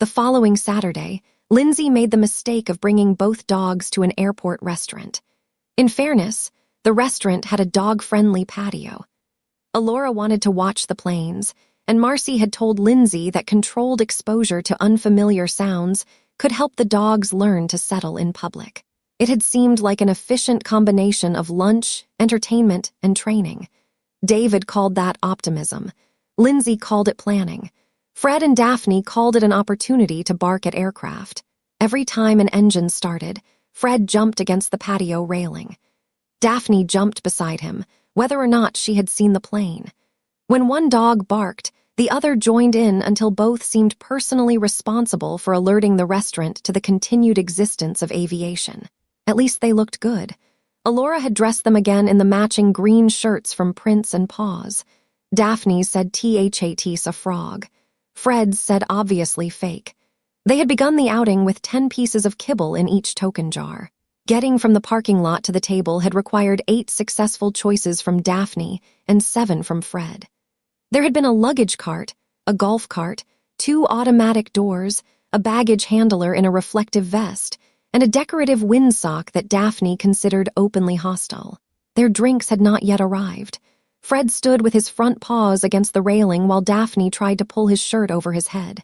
The following Saturday, Lindsay made the mistake of bringing both dogs to an airport restaurant. In fairness, the restaurant had a dog-friendly patio. Alora wanted to watch the planes, and Marcy had told Lindsay that controlled exposure to unfamiliar sounds could help the dogs learn to settle in public. It had seemed like an efficient combination of lunch, entertainment, and training. David called that optimism. Lindsay called it planning. Fred and Daphne called it an opportunity to bark at aircraft. Every time an engine started, Fred jumped against the patio railing. Daphne jumped beside him, whether or not she had seen the plane. When one dog barked, the other joined in until both seemed personally responsible for alerting the restaurant to the continued existence of aviation. At least they looked good. Alora had dressed them again in the matching green shirts from Prince and Paws. Daphne said "That's a frog." Fred's said obviously fake. They had begun the outing with 10 pieces of kibble in each token jar. Getting from the parking lot to the table had required 8 successful choices from Daphne and 7 from Fred. There had been a luggage cart, a golf cart, 2 automatic doors, a baggage handler in a reflective vest, and a decorative windsock that Daphne considered openly hostile. Their drinks had not yet arrived. Fred stood with his front paws against the railing while Daphne tried to pull his shirt over his head.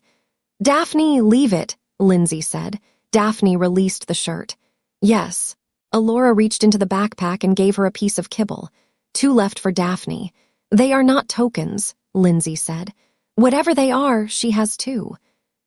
"Daphne, leave it," Lindsay said. Daphne released the shirt. "Yes." Alora reached into the backpack and gave her a piece of kibble. 2 left for Daphne. "They are not tokens," Lindsay said. "Whatever they are, she has 2.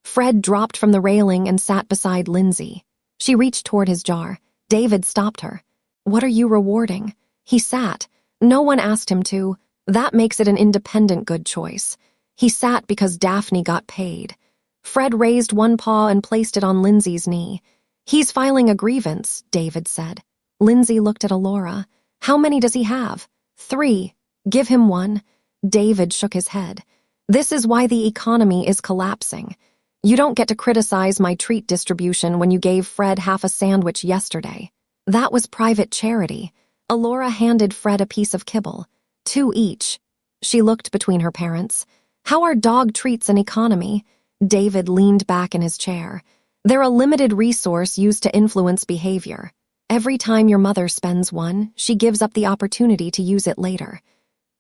Fred dropped from the railing and sat beside Lindsay. She reached toward his jar. David stopped her. "What are you rewarding?" He sat. No one asked him to. That makes it an independent good choice. He sat because Daphne got paid. Fred raised one paw and placed it on Lindsay's knee. "He's filing a grievance," David said. Lindsay looked at Alora. "How many does he have?" 3. "Give him 1. David shook his head. "This is why the economy is collapsing. You don't get to criticize my treat distribution when you gave Fred half a sandwich yesterday. That was private charity." Alora handed Fred a piece of kibble. 2 each. She looked between her parents. "How are dog treats an economy?" David leaned back in his chair. "They're a limited resource used to influence behavior. Every time your mother spends one, she gives up the opportunity to use it later."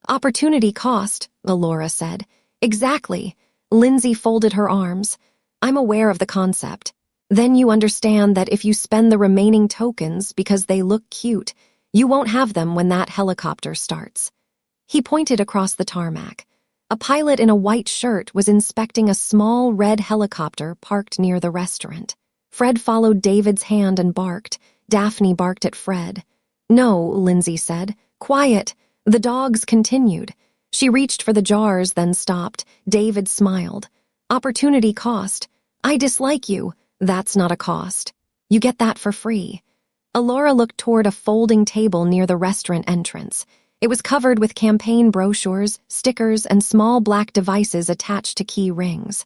"Opportunity cost," Alora said. "Exactly." Lindsay folded her arms. "I'm aware of the concept. Then you understand that if you spend the remaining tokens because they look cute, you won't have them when that helicopter starts." He pointed across the tarmac. A pilot in a white shirt was inspecting a small red helicopter parked near the restaurant. Fred followed David's hand and barked. Daphne barked at Fred. "No," Lindsay said. "Quiet." The dogs continued. She reached for the jars, then stopped. David smiled. "Opportunity cost. I dislike you. That's not a cost. You get that for free." Alora looked toward a folding table near the restaurant entrance. It was covered with campaign brochures, stickers, and small black devices attached to key rings.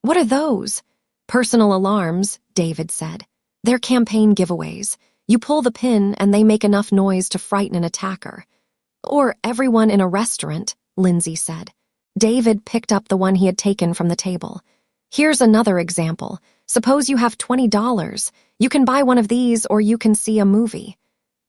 "What are those?" "Personal alarms," David said. "They're campaign giveaways. You pull the pin and they make enough noise to frighten an attacker." "Or everyone in a restaurant," Lindsay said. David picked up the one he had taken from the table. "Here's another example. Suppose you have $20. You can buy one of these or you can see a movie."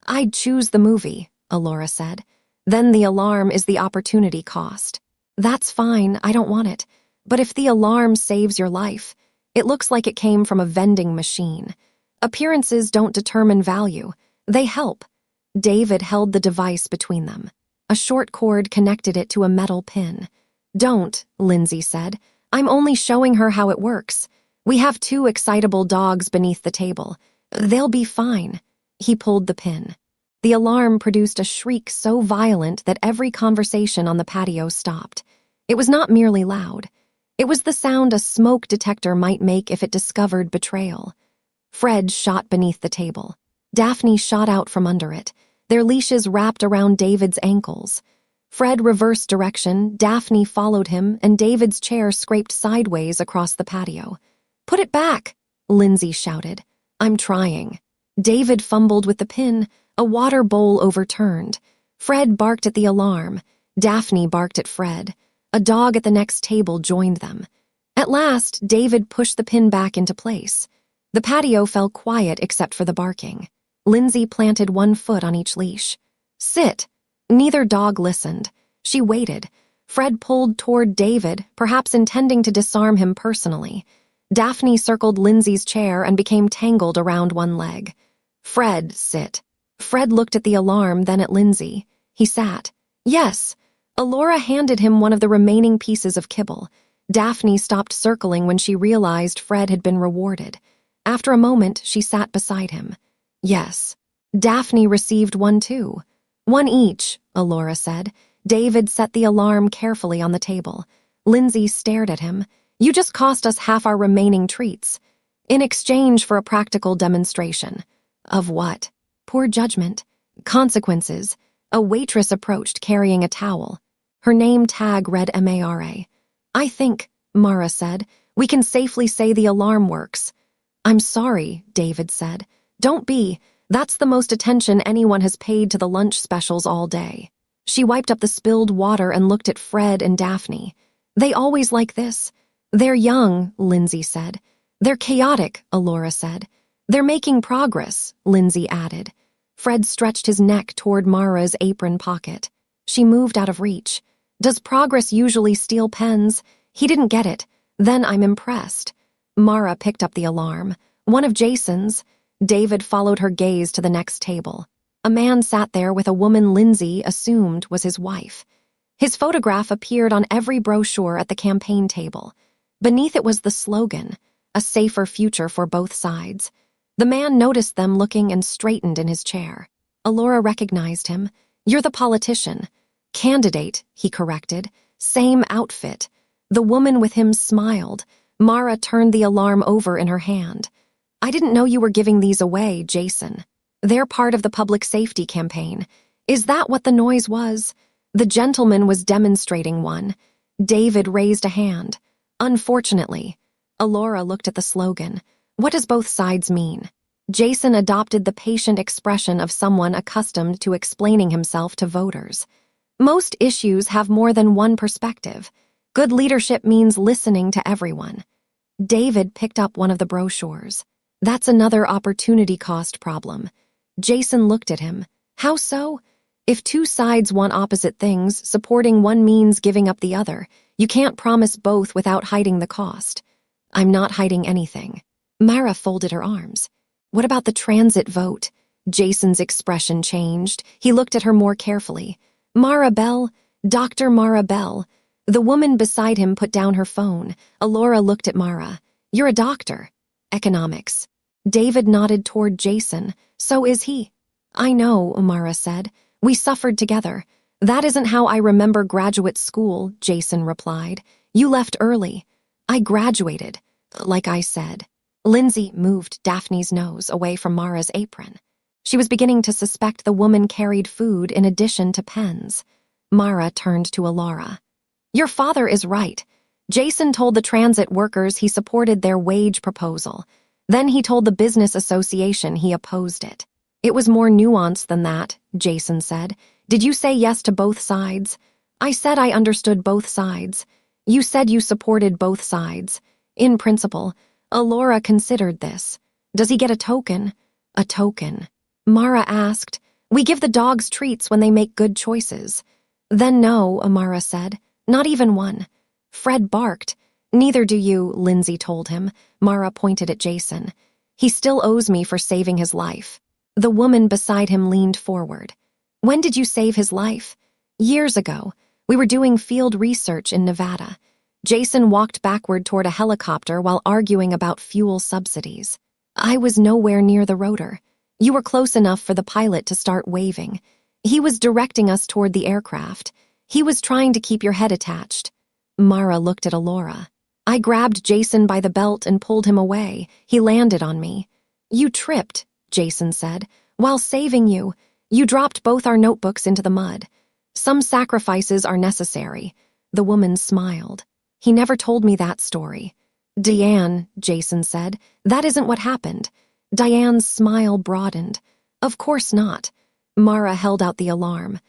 "I'd choose the movie," Alora said. "Then the alarm is the opportunity cost." "That's fine, I don't want it. But if the alarm saves your life, it looks like it came from a vending machine. Appearances don't determine value. They help." David held the device between them. A short cord connected it to a metal pin. "Don't," Lindsay said. "I'm only showing her how it works. We have 2 excitable dogs beneath the table. They'll be fine." He pulled the pin. The alarm produced a shriek so violent that every conversation on the patio stopped. It was not merely loud. It was the sound a smoke detector might make if it discovered betrayal. Fred shot beneath the table. Daphne shot out from under it, their leashes wrapped around David's ankles. Fred reversed direction, Daphne followed him, and David's chair scraped sideways across the patio. "Put it back," Lindsay shouted. "I'm trying." David fumbled with the pin. A water bowl overturned. Fred barked at the alarm. Daphne barked at Fred. A dog at the next table joined them. At last, David pushed the pin back into place. The patio fell quiet except for the barking. Lindsay planted one foot on each leash. "Sit." Neither dog listened. She waited. Fred pulled toward David, perhaps intending to disarm him personally. Daphne circled Lindsay's chair and became tangled around one leg. "Fred, sit." Fred looked at the alarm, then at Lindsay. He sat. "Yes." Alora handed him one of the remaining pieces of kibble. Daphne stopped circling when she realized Fred had been rewarded. After a moment, she sat beside him. "Yes." Daphne received one too. "One each," Alora said. David set the alarm carefully on the table. Lindsay stared at him. "You just cost us half our remaining treats." "In exchange for a practical demonstration." "Of what?" "Poor judgment." "Consequences." A waitress approached carrying a towel. Her name tag read Mara. "I think," Mara said, "we can safely say the alarm works." "I'm sorry," David said. "Don't be. That's the most attention anyone has paid to the lunch specials all day." She wiped up the spilled water and looked at Fred and Daphne. "They always like this." "They're young," Lindsay said. "They're chaotic," Alora said. "They're making progress," Lindsay added. Fred stretched his neck toward Mara's apron pocket. She moved out of reach. "Does progress usually steal pens?" He didn't get it. "Then I'm impressed." Mara picked up the alarm. "One of Jason's." David followed her gaze to the next table. A man sat there with a woman Lindsay assumed was his wife. His photograph appeared on every brochure at the campaign table. Beneath it was the slogan, "A safer future for both sides." The man noticed them looking and straightened in his chair. Alora recognized him. "You're the politician." "Candidate," he corrected. "Same outfit." The woman with him smiled. Mara turned the alarm over in her hand. "I didn't know you were giving these away, Jason." "They're part of the public safety campaign." "Is that what the noise was?" The gentleman was demonstrating one. David raised a hand. "Unfortunately." Alora looked at the slogan. "What does both sides mean?" Jason adopted the patient expression of someone accustomed to explaining himself to voters. "Most issues have more than one perspective. Good leadership means listening to everyone." David picked up one of the brochures. "That's another opportunity cost problem." Jason looked at him. "How so?" "If two sides want opposite things, supporting one means giving up the other. You can't promise both without hiding the cost." "I'm not hiding anything." Mara folded her arms. "What about the transit vote?" Jason's expression changed. He looked at her more carefully. "Mara Bell, Dr. Mara Bell." The woman beside him put down her phone. Alora looked at Mara. "You're a doctor." "Economics." David nodded toward Jason. "So is he." "I know," Mara said. "We suffered together." "That isn't how I remember graduate school," Jason replied. "You left early." "I graduated, like I said." Lindsay moved Daphne's nose away from Mara's apron. She was beginning to suspect the woman carried food in addition to pens. Mara turned to Alora. "Your father is right. Jason told the transit workers he supported their wage proposal. Then he told the business association he opposed it." "It was more nuanced than that," Jason said. "Did you say yes to both sides?" "I said I understood both sides." "You said you supported both sides." "In principle." Alora considered this. "Does he get a token?" "A token?" Mara asked. "We give the dogs treats when they make good choices." "Then no," Mara said. "Not even one." Fred barked. "Neither do you," Lindsay told him. Mara pointed at Jason. "He still owes me for saving his life." The woman beside him leaned forward. "When did you save his life?" "Years ago. We were doing field research in Nevada." Jason walked backward toward a helicopter while arguing about fuel subsidies. "I was nowhere near the rotor. You were close enough for the pilot to start waving. He was directing us toward the aircraft. He was trying to keep your head attached." Mara looked at Alora. "I grabbed Jason by the belt and pulled him away. He landed on me." "You tripped," Jason said. "While saving you, you dropped both our notebooks into the mud." "Some sacrifices are necessary." The woman smiled. "He never told me that story." "Diane," Jason said, "that isn't what happened." Diane's smile broadened. "Of course not." Mara held out the alarm.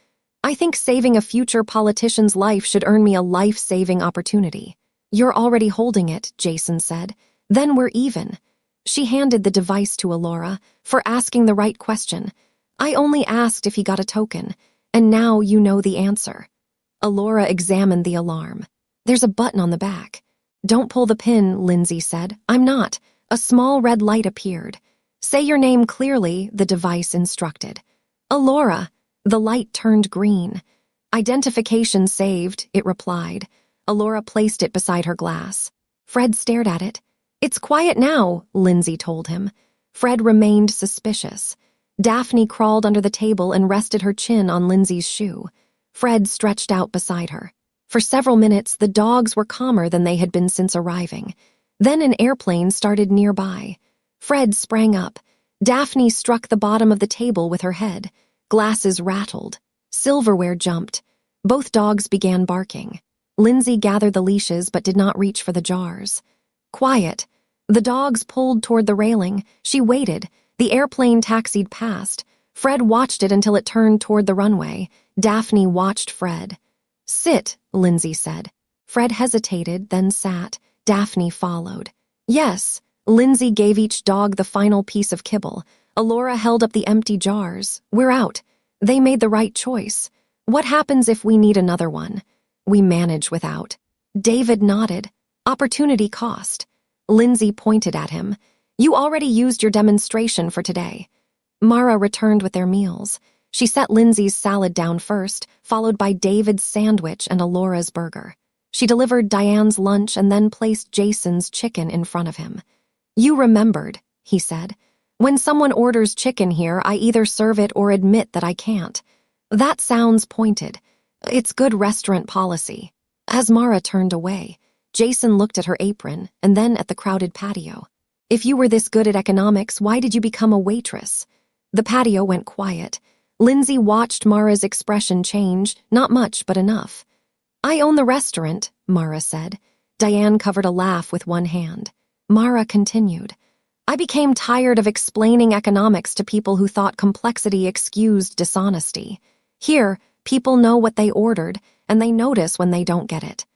"I think saving a future politician's life should earn me a life-saving opportunity." "You're already holding it," Jason said. "Then we're even." She handed the device to Alora for asking the right question. "I only asked if he got a token, and now you know the answer." Alora examined the alarm. "There's a button on the back." "Don't pull the pin," Lindsay said. "I'm not." A small red light appeared. "Say your name clearly," the device instructed. "Alora." The light turned green. "Identification saved," it replied. Alora placed it beside her glass. Fred stared at it. "It's quiet now," Lindsay told him. Fred remained suspicious. Daphne crawled under the table and rested her chin on Lindsay's shoe. Fred stretched out beside her. For several minutes, the dogs were calmer than they had been since arriving. Then an airplane started nearby. Fred sprang up. Daphne struck the bottom of the table with her head. Glasses rattled. Silverware jumped. Both dogs began barking. Lindsay gathered the leashes but did not reach for the jars. Quiet. The dogs pulled toward the railing. She waited. The airplane taxied past. Fred watched it until it turned toward the runway. Daphne watched Fred. "Sit," Lindsay said. Fred hesitated, then sat. Daphne followed. "Yes." Lindsay gave each dog the final piece of kibble. Alora held up the empty jars. "We're out." They made the right choice. "What happens if we need another one?" "We manage without." David nodded. "Opportunity cost." Lindsay pointed at him. "You already used your demonstration for today." Mara returned with their meals. She set Lindsay's salad down first, followed by David's sandwich and Alora's burger. She delivered Diane's lunch and then placed Jason's chicken in front of him. "You remembered," he said. "When someone orders chicken here, I either serve it or admit that I can't." "That sounds pointed. It's good restaurant policy." As Mara turned away, Jason looked at her apron and then at the crowded patio. "If you were this good at economics, why did you become a waitress?" The patio went quiet. Lindsay watched Mara's expression change, not much, but enough. "I own the restaurant," Mara said. Diane covered a laugh with one hand. Mara continued. "I became tired of explaining economics to people who thought complexity excused dishonesty. Here, people know what they ordered, and they notice when they don't get it."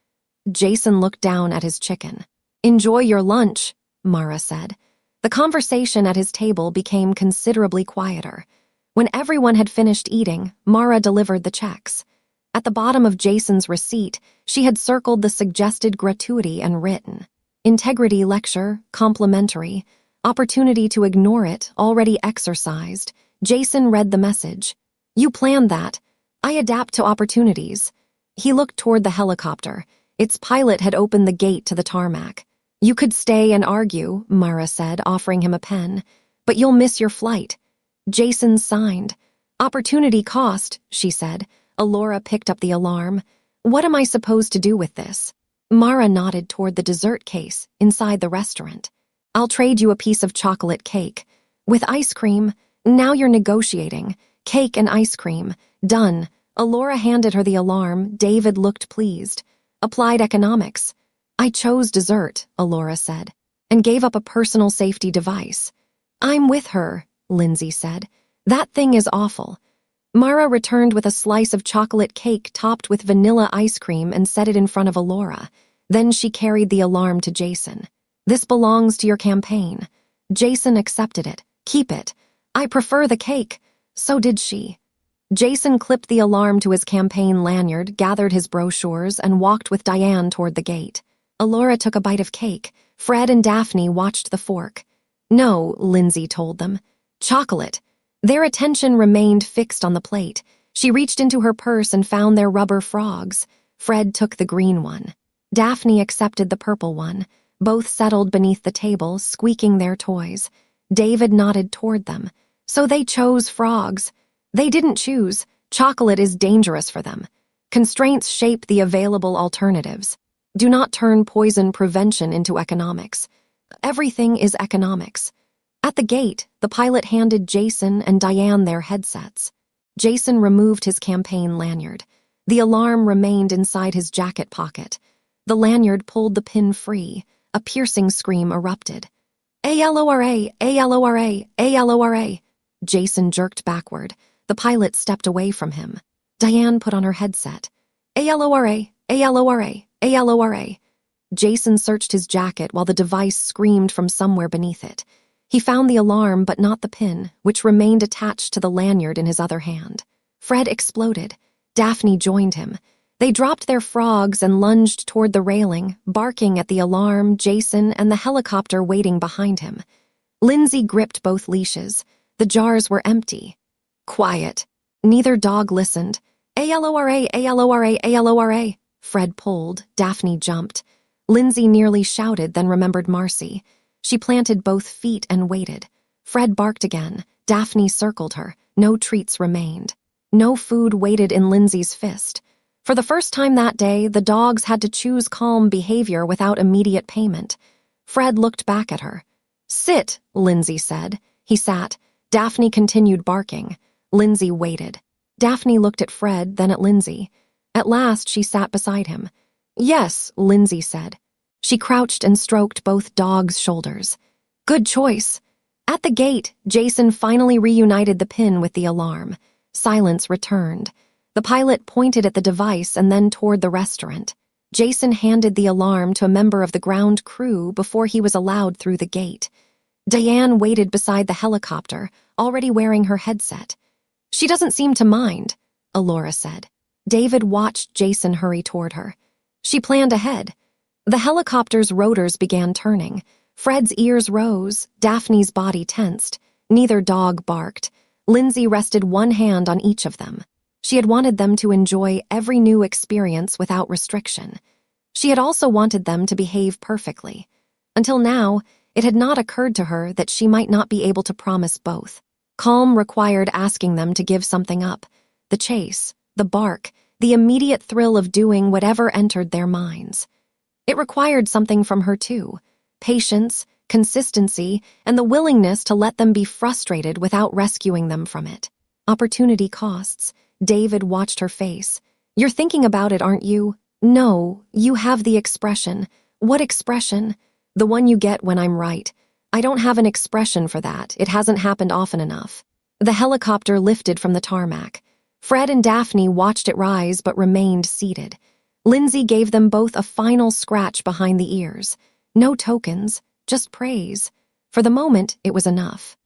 Jason looked down at his chicken. "Enjoy your lunch," Mara said. The conversation at his table became considerably quieter. When everyone had finished eating, Mara delivered the checks. At the bottom of Jason's receipt, she had circled the suggested gratuity and written, "Integrity lecture, complimentary, opportunity to ignore it, already exercised." Jason read the message. "You planned that. I adapt to opportunities." He looked toward the helicopter. Its pilot had opened the gate to the tarmac. "You could stay and argue," Mara said, offering him a pen, "but you'll miss your flight." Jason signed. "Opportunity cost," she said. Alora picked up the alarm. "What am I supposed to do with this?" Mara nodded toward the dessert case inside the restaurant. "I'll trade you a piece of chocolate cake. With ice cream, now you're negotiating. Cake and ice cream. Done." Alora handed her the alarm. David looked pleased. "Applied economics." "I chose dessert," Alora said, "and gave up a personal safety device." "I'm with her," Lindsay said. "That thing is awful." Mara returned with a slice of chocolate cake topped with vanilla ice cream and set it in front of Alora. Then she carried the alarm to Jason. "This belongs to your campaign." Jason accepted it. "Keep it." "I prefer the cake." So did she. Jason clipped the alarm to his campaign lanyard, gathered his brochures, and walked with Diane toward the gate. Alora took a bite of cake. Fred and Daphne watched the fork. "No," Lindsay told them. "Chocolate." Their attention remained fixed on the plate. She reached into her purse and found their rubber frogs. Fred took the green one. Daphne accepted the purple one. Both settled beneath the table, squeaking their toys. David nodded toward them. So they chose frogs. They didn't choose. Chocolate is dangerous for them. Constraints shape the available alternatives. Do not turn poison prevention into economics. Everything is economics. At the gate, the pilot handed Jason and Diane their headsets. Jason removed his campaign lanyard. The alarm remained inside his jacket pocket. The lanyard pulled the pin free. A piercing scream erupted. "Alora! Alora! Alora!" Jason jerked backward. The pilot stepped away from him. Diane put on her headset. "Alora! Alora! Alora!" Jason searched his jacket while the device screamed from somewhere beneath it. He found the alarm but not the pin, which remained attached to the lanyard in his other hand. Fred exploded. Daphne joined him. They dropped their frogs and lunged toward the railing, barking at the alarm, Jason, and the helicopter waiting behind him. Lindsay gripped both leashes. The jars were empty. Quiet. Neither dog listened. Alora, Alora, Alora. Fred pulled. Daphne jumped. Lindsay nearly shouted, then remembered Marcy. She planted both feet and waited. Fred barked again. Daphne circled her. No treats remained. No food waited in Lindsay's fist. For the first time that day, the dogs had to choose calm behavior without immediate payment. Fred looked back at her. "Sit," Lindsay said. He sat. Daphne continued barking. Lindsay waited. Daphne looked at Fred, then at Lindsay. At last, she sat beside him. "Yes," Lindsay said. She crouched and stroked both dogs' shoulders. "Good choice." At the gate, Jason finally reunited the pin with the alarm. Silence returned. The pilot pointed at the device and then toward the restaurant. Jason handed the alarm to a member of the ground crew before he was allowed through the gate. Diane waited beside the helicopter, already wearing her headset. "She doesn't seem to mind," Alora said. David watched Jason hurry toward her. She planned ahead. The helicopter's rotors began turning. Fred's ears rose, Daphne's body tensed. Neither dog barked. Lindsay rested one hand on each of them. She had wanted them to enjoy every new experience without restriction. She had also wanted them to behave perfectly. Until now, it had not occurred to her that she might not be able to promise both. Calm required asking them to give something up. The chase, the bark, the immediate thrill of doing whatever entered their minds. It required something from her too. Patience, consistency, and the willingness to let them be frustrated without rescuing them from it. Opportunity costs. David watched her face. "You're thinking about it, aren't you?" "No, you have the expression." "What expression?" "The one you get when I'm right." "I don't have an expression for that. It hasn't happened often enough." The helicopter lifted from the tarmac. Fred and Daphne watched it rise but remained seated. Lindsay gave them both a final scratch behind the ears. No tokens, just praise. For the moment, it was enough.